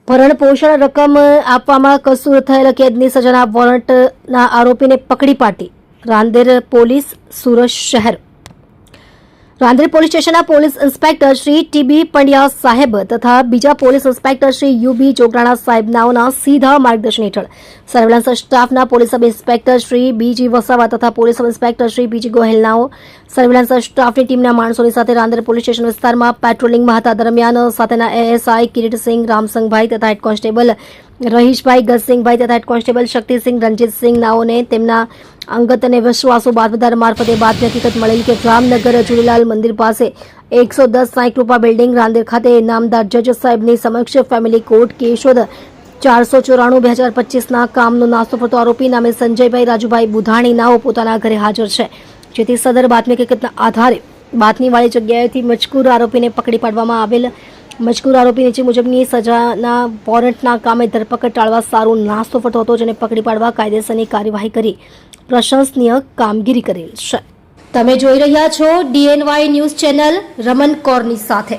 ભરણ પોષણ રકમ આપવામાં કસૂર થયેલ કેદની સજાના વોરંટના આરોપીને પકડી પાડી રાંદેર પોલીસ સુરત શહેર રાંદેર પોલીસ સ્ટેશનના police inspector Shri TB Pandya સાહેબ તથા બીજા police inspector Shri UB Jograna સાહેબ નાઓના સીધા માર્ગદર્શન હેઠળ સર્વેલન્સ સ્ટાફના પોલીસ સબ ઇન્સ્પેક્ટર શ્રી બીજી વસાવા તથા પોલીસ સબ ઇન્સ્પેક્ટર શ્રી બીજી ગોહેલ નાઓ સર્વેલન્સ સ્ટાફની ટીમના માણસોની સાથે રાંદેર પોલીસ સ્ટેશન વિસ્તારમાં પેટ્રોલિંગમાં હતા દરમિયાન સાથેના એએસઆઈ કિરીટસિંહ રામસંગભાઈ તથા હેડ કોન્સ્ટેબલ રહીશભાઈ ગજસિંહભાઈ તથા હેડ કોન્સ્ટેબલ શક્તિસિંહ રણજીતસિંહ નાઓને તેમના અંગત અને વિશ્વાસુ બાતમીદાર મારફતે બાતમી હકીકત મળેલ કે રામનગર ઝૂલેલાલ મંદિર પાસે 110 સાંઈકૃપા બિલ્ડિંગ રાંદેર ખાતે નામદાર જજ સાહેબની સમક્ષ ફેમિલી કોર્ટ કેશોદ 494/2025 કામનો નાસ્તો ફરતો આરોપી નામે સંજયભાઈ રાજુભાઈ બુધાણી નાઓ પોતાના ઘરે હાજર છે, જેથી સદર બાતમી હકીકતના આધારે બાતમીવાળી જગ્યાએથી મજકૂર આરોપીને પકડી પાડવામાં આવેલ. મજકૂર આરોપી નીચે મુજબની સજાના વોરંટના કામે ધરપકડ ટાળવા સારું નાસ્તો ફરતો હતો, જેને પકડી પાડવા કાયદેસરની કાર્યવાહી કરી પ્રશંસનીય કામગીરી કરેલ છે. તમે જોઈ રહ્યા છો DNY ન્યૂઝ ચેનલ રમન કૌરની સાથે.